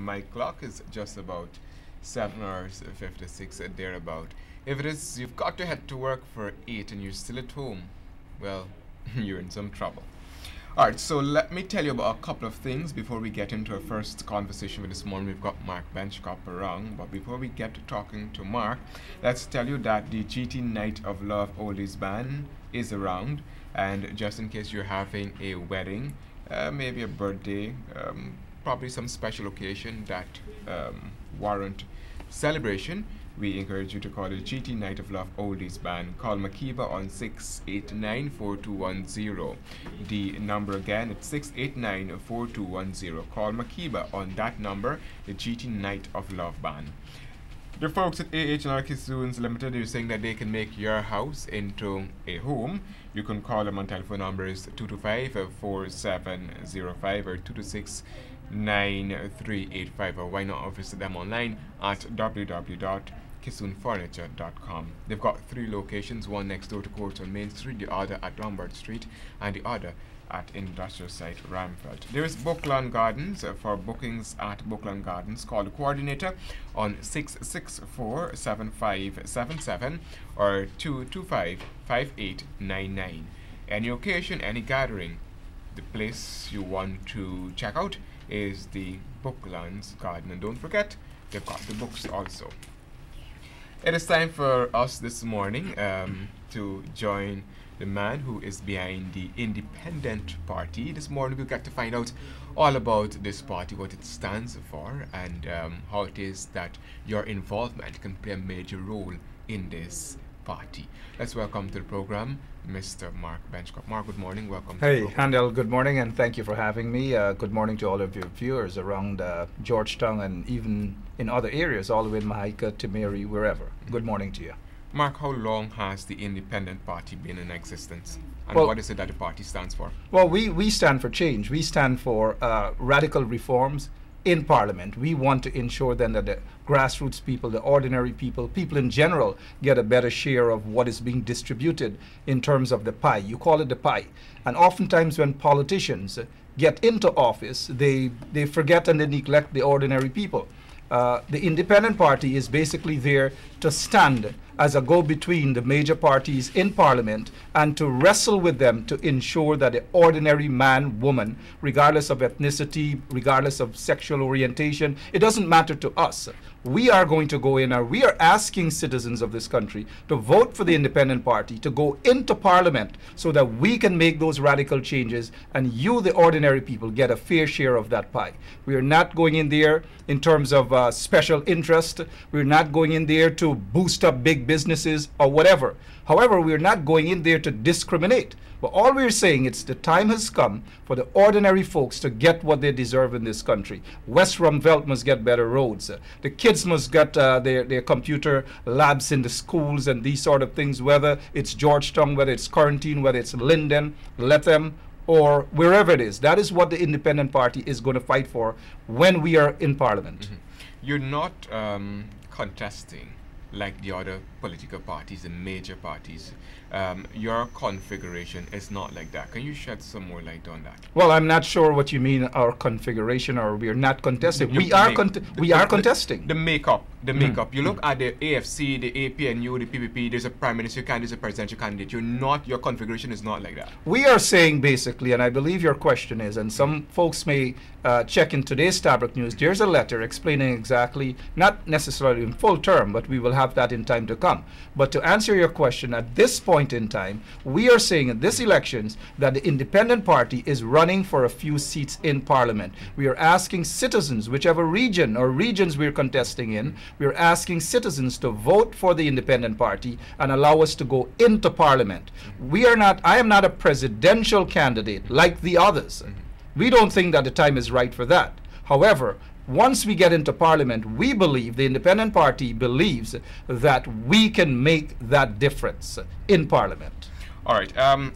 My clock is just about 7 hours 56 thereabout. If it is, you've got to head to work for 8 and you're still at home, well, you're in some trouble. Alright, so let me tell you about a couple of things before we get into our first conversation with this morning. We've got Mark Benschop around, but before we get to talking to Mark, let's tell you that the GT Night of Love Oldies Band is around, and just in case you're having a wedding, maybe a birthday, probably some special occasion that warrant celebration, we encourage you to call the GT Night of Love Oldies Band. Call Makiba on 689-4210. The number again, it's 689-4210. Call Makiba on that number, the GT Night of Love Band. The folks at AH&R Kissoons Limited are saying that they can make your house into a home. You can call them on telephone numbers 225-4705 or 226-9385, or why not visit them online at www.kissoonfurniture.com. They've got 3 locations, one next door to Courts on Main Street, the other at Lombard Street, and the other at Industrial Site Ramfeld. There is Bookland Gardens. For bookings at Bookland Gardens, call the coordinator on 664-7577 or 225-5899. Any occasion, any gathering, the place you want to check out is the Booklands Garden. And don't forget, they've got the books also. It is time for us this morning to join the man who is behind the Independent Party. This morning we got to find out all about this party, what it stands for, and how it is that your involvement can play a major role in this party. Let's welcome to the program Mr. Mark Benschop. Mark, good morning. Welcome. Hey, Handel, good morning, and thank you for having me. Good morning to all of your viewers around Georgetown and even in other areas, all the way in Mahika, Timeri, wherever. Good morning to you. Mark, how long has the Independent Party been in existence? And Well, what is it that the party stands for? Well, we stand for change. We stand for radical reforms in Parliament. We want to ensure then that the grassroots people, the ordinary people, people in general, get a better share of what is being distributed in terms of the pie. You call it the pie. And oftentimes when politicians get into office, they forget and they neglect the ordinary people. The Independent Party is basically there to stand as a go-between the major parties in Parliament and to wrestle with them to ensure that the ordinary man, woman, regardless of ethnicity, regardless of sexual orientation, it doesn't matter to us. We are going to go in, or we are asking citizens of this country to vote for the Independent Party, to go into Parliament so that we can make those radical changes and you, the ordinary people, get a fair share of that pie. We are not going in there in terms of special interest. We're not going in there to boost up big businesses or whatever. However, we're not going in there to discriminate. But all we're saying is the time has come for the ordinary folks to get what they deserve in this country. West Rumvelt must get better roads. The kids must get their computer labs in the schools and these sort of things, whether it's Georgetown, whether it's Quarantine, whether it's Linden, Letham, or wherever it is. That is what the Independent Party is going to fight for when we are in Parliament. Mm-hmm. You're not contesting like the other political parties, the major parties. Your configuration is not like that. Can you shed some more light on that? Well, I'm not sure what you mean, our configuration, or we are not contesting. We are contesting. The makeup. You look at the AFC, the APNU, the PPP, there's a prime minister candidate, there's a presidential candidate. Your configuration is not like that. We are saying basically, and I believe your question is, and some folks may check in today's Stabrook News, there's a letter explaining exactly, not necessarily in full term, but we will have that in time to come. But to answer your question, at this point in time, we are saying in this elections that the Independent Party is running for a few seats in Parliament. We are asking citizens, whichever region or regions we're contesting in, we're asking citizens to vote for the Independent Party and allow us to go into Parliament. I am not a presidential candidate like the others. We don't think that the time is right for that. However, once we get into Parliament, we believe, the Independent Party believes, that we can make that difference in Parliament. All right.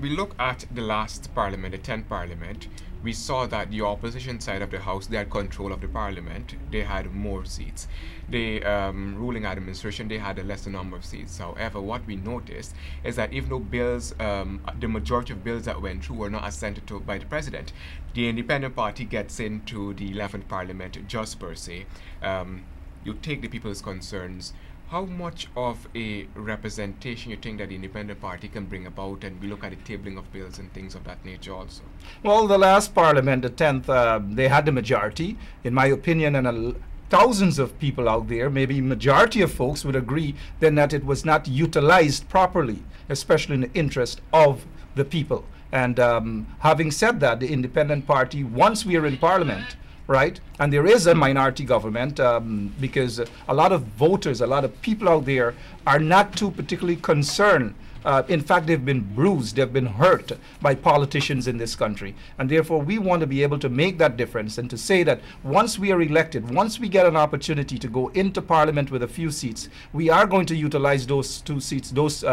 We look at the last Parliament, the 10th Parliament. we saw that the opposition side of the House, they had control of the parliament. They had more seats. The ruling administration, they had a lesser number of seats. However, what we noticed is that even though bills, the majority of bills that went through were not assented to by the president, the independent party gets into the 11th parliament just per se. You take the people's concerns. How much of a representation you think that the independent party can bring about, and we look at the tabling of bills and things of that nature also? Well, the last parliament, the 10th, they had the majority, in my opinion, and thousands of people out there, maybe majority of folks would agree then that it was not utilized properly, especially in the interest of the people. And having said that, the independent party, once we are in parliament, right, and there is a minority government, because a lot of voters, a lot of people out there are not too particularly concerned. In fact, they've been bruised, they've been hurt by politicians in this country. And therefore, we want to be able to make that difference and to say that once we are elected, once we get an opportunity to go into parliament with a few seats, we are going to utilize those 2 seats, those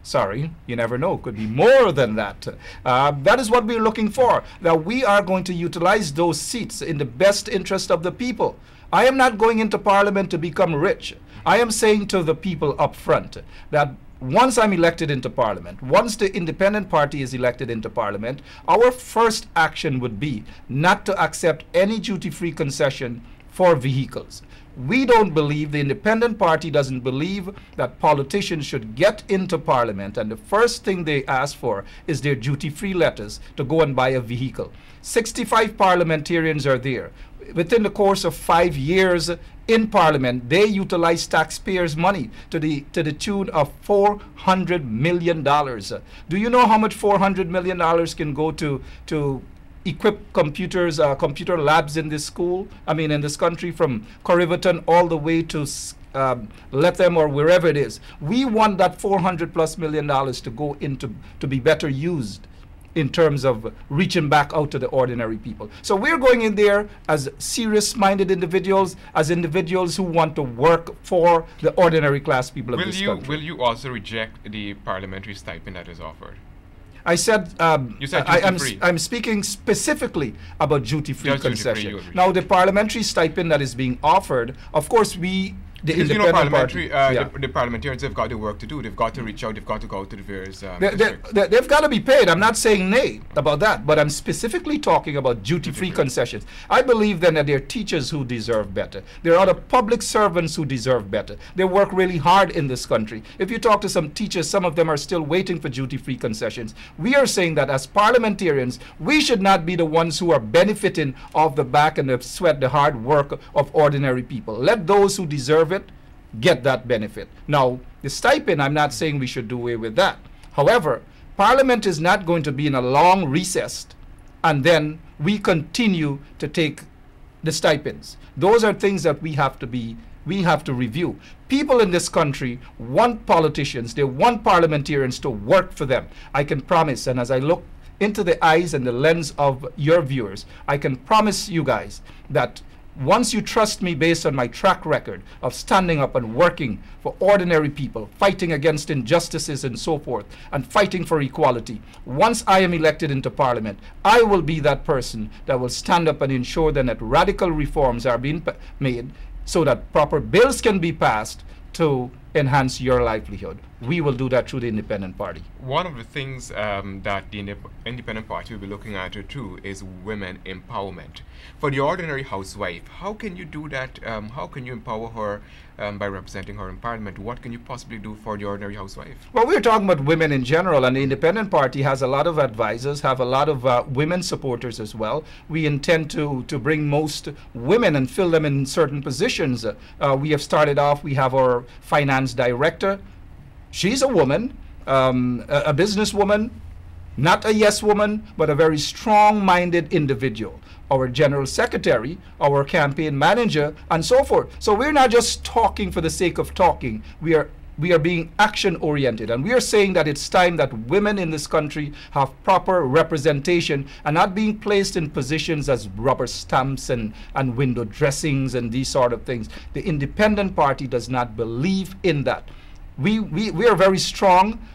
sorry, you never know, could be more than that. That is what we're looking for. That we are going to utilize those seats in the best interest of the people. I am not going into parliament to become rich. I am saying to the people up front that once I'm elected into parliament, once the independent party is elected into parliament, our first action would be not to accept any duty-free concession for vehicles. We don't believe, the independent party doesn't believe that politicians should get into parliament and the first thing they ask for is their duty-free letters to go and buy a vehicle. 65 parliamentarians are there. Within the course of 5 years in parliament, they utilize taxpayers' money to the tune of $400 million. Do you know how much $400 million can go to equip computers, computer labs in this school? I mean, in this country, from Corriverton all the way to Lethem or wherever it is. We want that $400+ million to go into, to be better used in terms of reaching back out to the ordinary people. So we're going in there as serious-minded individuals, as individuals who want to work for the ordinary class people of this country. Will you also reject the parliamentary stipend that is offered? I said, you said I'm speaking specifically about duty-free concession. Now, the parliamentary stipend that is being offered, of course, the independent party, the parliamentarians have got the work to do. They've got to reach out. They've got to go to the various they've got to be paid. I'm not saying nay about that, but I'm specifically talking about duty-free concessions. I believe then that there are teachers who deserve better. There are other public servants who deserve better. They work really hard in this country. If you talk to some teachers, some of them are still waiting for duty-free concessions. We are saying that as parliamentarians, we should not be the ones who are benefiting off the back and the sweat, the hard work of ordinary people. Let those who deserve it get that benefit. Now, the stipend, I'm not saying we should do away with that. However, Parliament is not going to be in a long recess and then we continue to take the stipends. Those are things that we have to review. People in this country want politicians, they want parliamentarians to work for them. I can promise, and as I look into the eyes and the lens of your viewers, I can promise you guys that once you trust me based on my track record of standing up and working for ordinary people, fighting against injustices and so forth, and fighting for equality, once I am elected into parliament, I will be that person that will stand up and ensure then that radical reforms are being made so that proper bills can be passed to enhance your livelihood. We will do that through the independent party. One of the things that the independent party will be looking at too is women empowerment. For the ordinary housewife, how can you do that? How can you empower her by representing her in parliament? What can you possibly do for the ordinary housewife? Well, we're talking about women in general, and the independent party has a lot of advisors, have a lot of women supporters as well. We intend to bring most women and fill them in certain positions. We have started off, we have our finance director. She's a woman, a businesswoman, not a yes woman, but a very strong-minded individual. Our general secretary, our campaign manager, and so forth. So we're not just talking for the sake of talking. We are being action-oriented, and we are saying that it's time that women in this country have proper representation and not being placed in positions as rubber stamps and window dressings and these sort of things. The independent party does not believe in that. We are very strong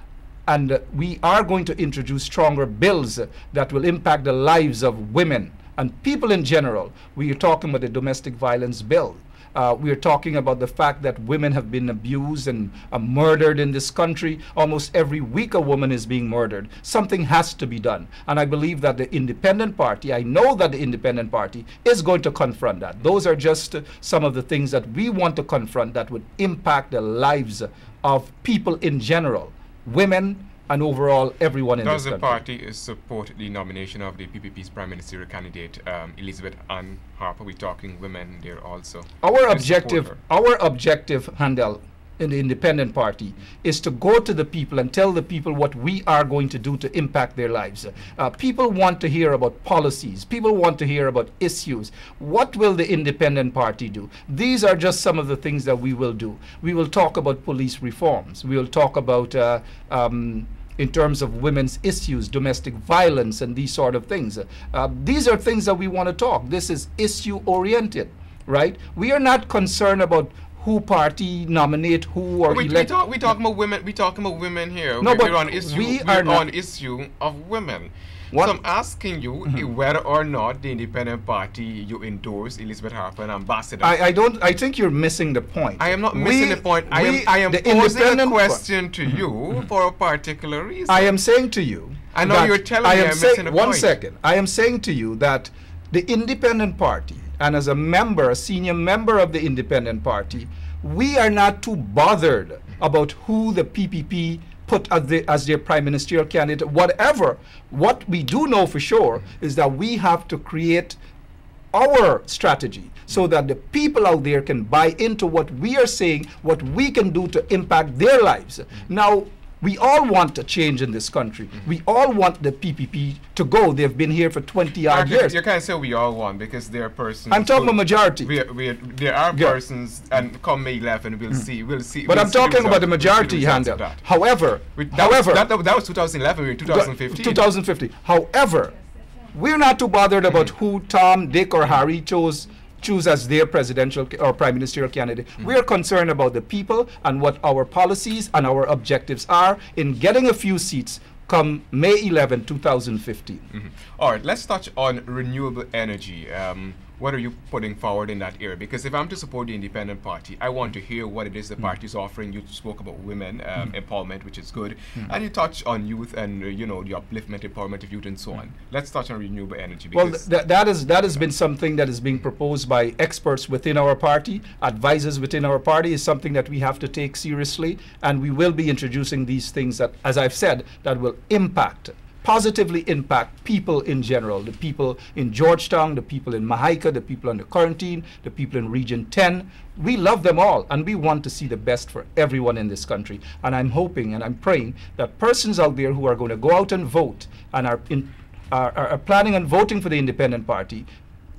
And we are going to introduce stronger bills that will impact the lives of women and people in general. We are talking about the domestic violence bill. We are talking about the fact that women have been abused and murdered in this country. Almost every week a woman is being murdered. Something has to be done. And I believe that the Independent Party, I know that the Independent Party is going to confront that. Those are just some of the things that we want to confront that would impact the lives of people in general, women, and overall everyone in this country. Does the party support the nomination of the PPP's prime ministerial candidate, Elizabeth Ann Harper? We're talking women there also. Our objective, Handel, in the Independent Party is to go to the people and tell the people what we are going to do to impact their lives. People want to hear about policies. People want to hear about issues. What will the Independent Party do? These are just some of the things that we will do. We will talk about police reforms. We will talk about in terms of women's issues, domestic violence, and these sort of things. These are things that we want to talk. This is issue-oriented, right? We are not concerned about who party nominate who or elect. We talking about women. We talking about women here. No, but we're on issue. we We're are not on issue of women. What? So I'm asking you whether or not the Independent Party you endorse Elizabeth Harper an ambassador. I think you're missing the point. I am not missing the point. I am posing a question to you for a particular reason. I am saying to you. I know you're telling me I'm missing the point. One second. I am saying to you that the Independent Party, and as a member, a senior member of the Independent Party, we are not too bothered about who the PPP put as their prime ministerial candidate, whatever. What we do know for sure is that we have to create our strategy so that the people out there can buy into what we are saying, what we can do to impact their lives. Now, we all want a change in this country. We all want the PPP to go. They've been here for 20-odd years. You can't say we all want, because there are persons. I'm talking about majority. There are persons, and come May 11, we'll see. But I'm talking about the majority, Handel. However, that was 2011. We're in 2015. 2015. However, we're not too bothered about who Tom, Dick, or Harry choose as their presidential or prime ministerial candidate. We're concerned about the people and what our policies and our objectives are in getting a few seats come May 11, 2015. All right, let's touch on renewable energy. What are you putting forward in that area? Because if I'm to support the Independent Party, I want to hear what it is the party is offering. You spoke about women empowerment, which is good, and you touch on youth and the upliftment, empowerment of youth, and so on. Let's touch on renewable energy. Well, that has been something that is being proposed by experts within our party, advisors within our party. Is something that we have to take seriously, and we will be introducing these things that, as I've said, that will positively impact people in general, the people in Georgetown, the people in Mahaika, the people under quarantine, the people in Region 10. We love them all, and we want to see the best for everyone in this country. And I'm hoping and I'm praying that persons out there who are going to go out and vote and are planning on voting for the Independent Party,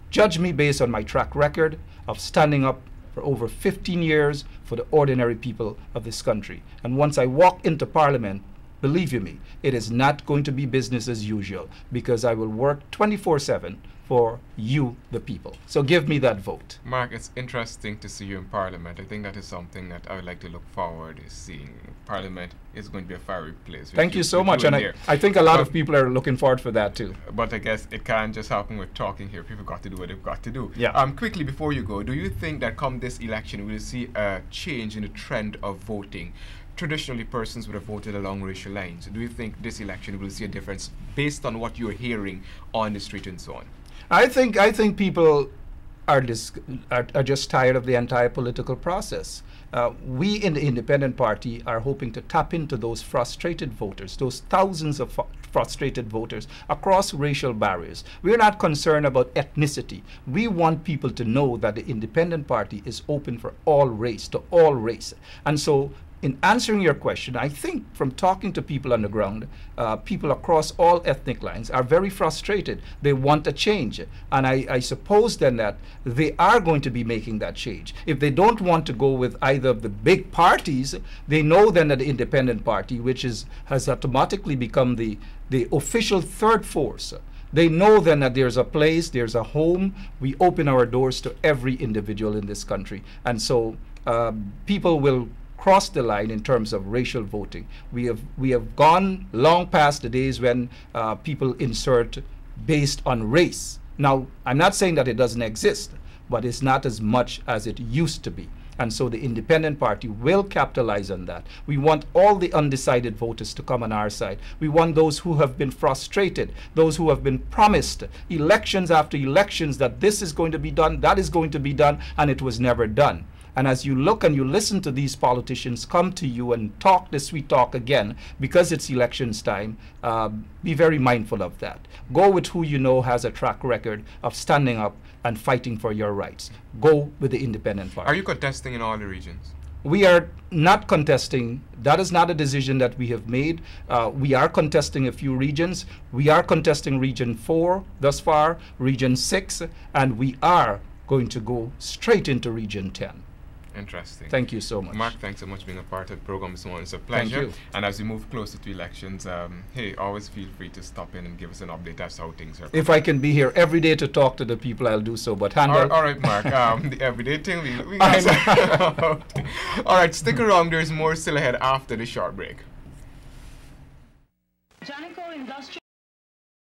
judge me based on my track record of standing up for over 15 years for the ordinary people of this country. And once I walk into Parliament, believe you me, it is not going to be business as usual, because I will work 24/7 for you, the people. So give me that vote. Mark, it's interesting to see you in Parliament. I think that is something that I would like to look forward to seeing. Parliament is going to be a fiery place. Thank you so much, and I think a lot of people are looking forward for that too. But I guess it can't just happen with talking here. People got to do what they've got to do. Yeah. Quickly before you go, do you think that come this election we'll see a change in the trend of voting? Traditionally, persons would have voted along racial lines. Do you think this election will see a difference based on what you're hearing on the street and so on? I think people are just tired of the entire political process. We in the Independent Party are hoping to tap into those frustrated voters, those thousands of frustrated voters across racial barriers. We're not concerned about ethnicity. We want people to know that the Independent Party is open for all race, to all race. And so, in answering your question, I think from talking to people on the ground, people across all ethnic lines are very frustrated. They want a change. And I suppose then that they are going to be making that change. If they don't want to go with either of the big parties, they know then that the Independent Party, which has automatically become the official third force, they know then that there's a place, there's a home. We open our doors to every individual in this country. And so people will crossed the line in terms of racial voting. We have gone long past the days when people insert based on race. Now, I'm not saying that it doesn't exist, but it's not as much as it used to be. And so the Independent Party will capitalize on that. We want all the undecided voters to come on our side. We want those who have been frustrated, those who have been promised elections after elections that this is going to be done, that is going to be done, and it was never done. And as you look and you listen to these politicians come to you and talk the sweet talk again, because it's elections time, be very mindful of that. Go with who you know has a track record of standing up and fighting for your rights. Go with the Independent Party. Are you contesting in all the regions? We are not contesting. That is not a decision that we have made. We are contesting a few regions. We are contesting Region 4 thus far, Region 6, and we are going to go straight into Region 10. Interesting. Thank you so much. Mark, thanks so much for being a part of the program this morning. It's a pleasure. Thank you. And as we move closer to elections, hey, always feel free to stop in and give us an update as to how things are. If I can be here every day to talk to the people, I'll do so. But handle. All right, Mark. The everyday thing we got. All right, stick around. There's more still ahead after the short break.